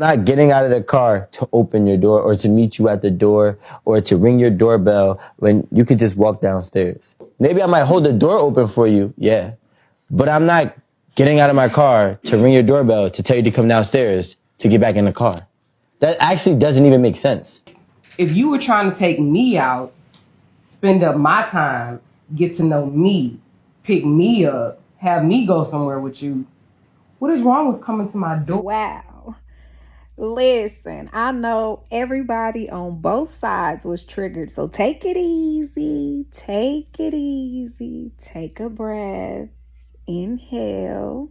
Not getting out of the car to open your door or to meet you at the door or to ring your doorbell when you could just walk downstairs. Maybe I might hold the door open for you, yeah. But I'm not getting out of my car to ring your doorbell to tell you to come downstairs to get back in the car. That actually doesn't even make sense. If you were trying to take me out, spend up my time, get to know me, pick me up, have me go somewhere with you, what is wrong with coming to my door? Wow. Listen, I know everybody on both sides was triggered. So take it easy. Take it easy. Take a breath. Inhale.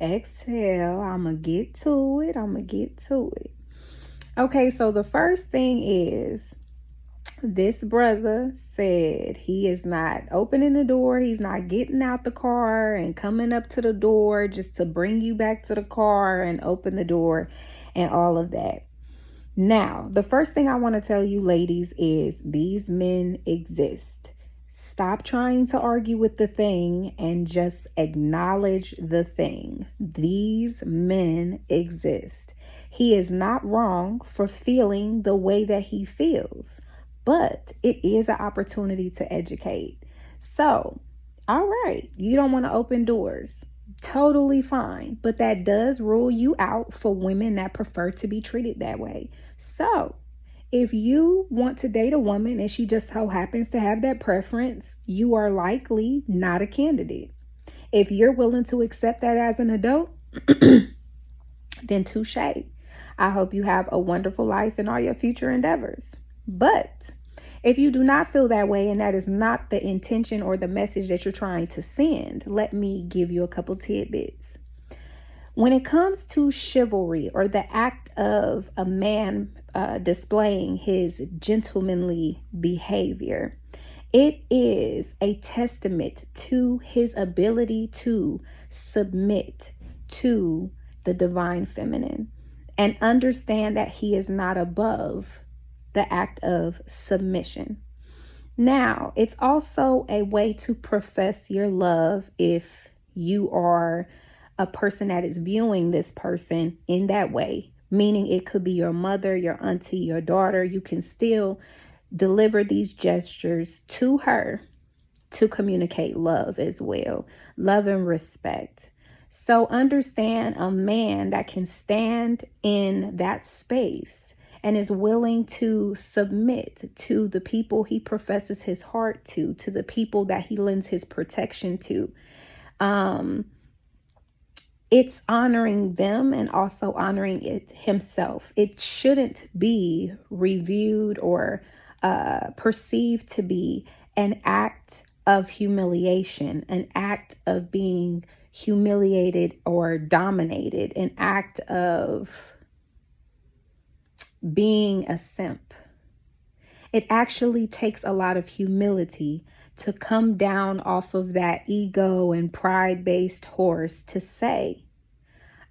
Exhale. I'm going to get to it. Okay, so the first thing is, this brother said he is not opening the door. He's not getting out the car and coming up to the door just to bring you back to the car and open the door and all of that. Now, the first thing I want to tell you, ladies, is these men exist. Stop trying to argue with the thing and just acknowledge the thing. These men exist. He is not wrong for feeling the way that he feels, but it is an opportunity to educate. So, all right, you don't want to open doors. Totally fine. But that does rule you out for women that prefer to be treated that way. So, if you want to date a woman and she just so happens to have that preference, you are likely not a candidate. If you're willing to accept that as an adult, then touche. I hope you have a wonderful life in all your future endeavors. But if you do not feel that way and that is not the intention or the message that you're trying to send, let me give you a couple tidbits. When it comes to chivalry, or the act of a man displaying his gentlemanly behavior, it is a testament to his ability to submit to the divine feminine and understand that he is not above the act of submission. Now, it's also a way to profess your love if you are a person that is viewing this person in that way, meaning it could be your mother, your auntie, your daughter. You can still deliver these gestures to her to communicate love as well, love and respect. So understand a man that can stand in that space and is willing to submit to the people he professes his heart to the people that he lends his protection to. It's honoring them and also honoring it himself. It shouldn't be reviewed or perceived to be an act of humiliation, an act of being humiliated or dominated, an act of being a simp. It actually takes a lot of humility to come down off of that ego and pride-based horse to say,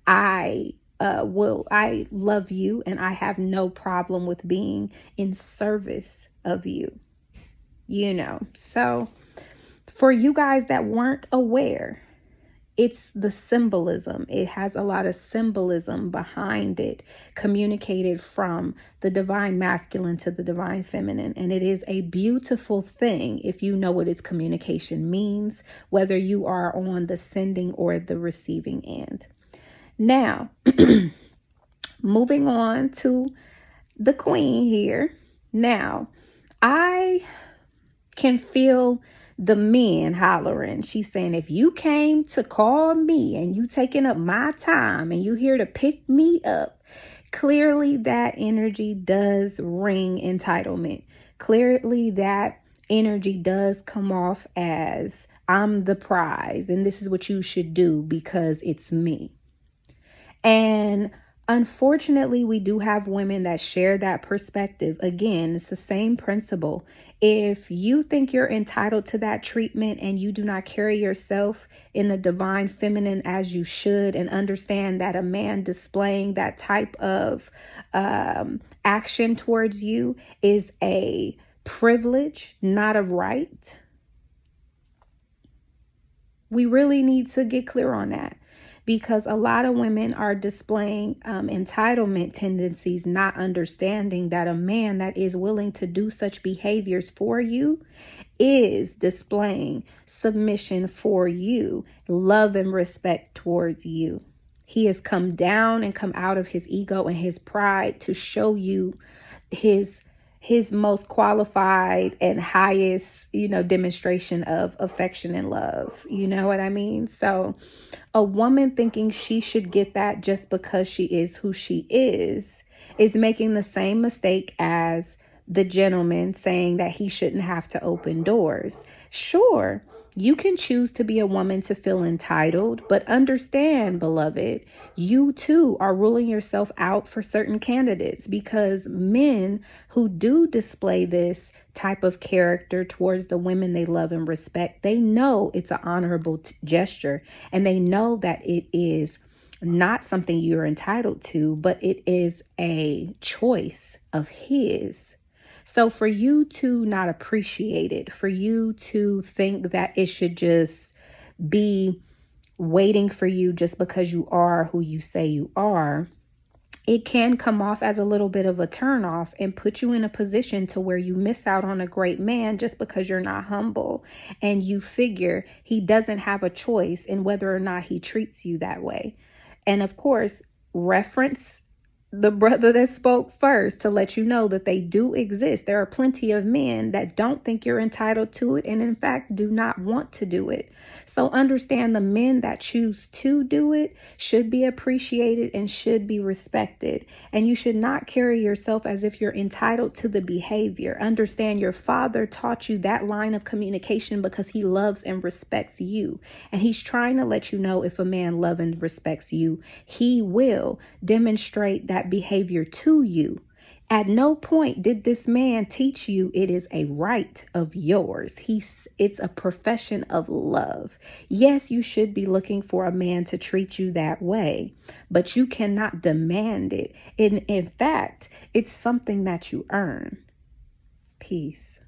I love you and I have no problem with being in service of you. So for you guys that weren't aware, it's the symbolism. It has a lot of symbolism behind it, communicated from the divine masculine to the divine feminine. And it is a beautiful thing if you know what its communication means, whether you are on the sending or the receiving end. Now, moving on to the queen here. Now, I can feel the men hollering. She's saying, if you came to call me and you taking up my time and you here to pick me up, clearly that energy does ring entitlement. Clearly that energy does come off as, I'm the prize and this is what you should do because it's me. And unfortunately, we do have women that share that perspective. Again, it's the same principle. If you think you're entitled to that treatment and you do not carry yourself in the divine feminine as you should, and understand that a man displaying that type of action towards you is a privilege, not a right, we really need to get clear on that. because a lot of women are displaying entitlement tendencies, not understanding that a man that is willing to do such behaviors for you is displaying submission for you, love and respect towards you. He has come down and come out of his ego and his pride to show you his most qualified and highest, demonstration of affection and love. You know what I mean? So a woman thinking she should get that just because she is who she is making the same mistake as the gentleman saying that he shouldn't have to open doors. Sure, you can choose to be a woman to feel entitled, but understand, beloved, you too are ruling yourself out for certain candidates, because men who do display this type of character towards the women they love and respect, they know it's an honorable gesture, and they know that it is not something you're entitled to, but it is a choice of his. So for you to not appreciate it, for you to think that it should just be waiting for you just because you are who you say you are, it can come off as a little bit of a turnoff and put you in a position to where you miss out on a great man just because you're not humble and you figure he doesn't have a choice in whether or not he treats you that way. And of course, reference the brother that spoke first to let you know that they do exist. There are plenty of men that don't think you're entitled to it and in fact do not want to do it. So understand the men that choose to do it should be appreciated and should be respected. And you should not carry yourself as if you're entitled to the behavior. Understand your father taught you that line of communication because he loves and respects you. And he's trying to let you know if a man loves and respects you, he will demonstrate that behavior to you. At no point did this man teach you it is a right of yours. It's a profession of love. Yes, you should be looking for a man to treat you that way, but you cannot demand it. In fact, it's something that you earn. Peace.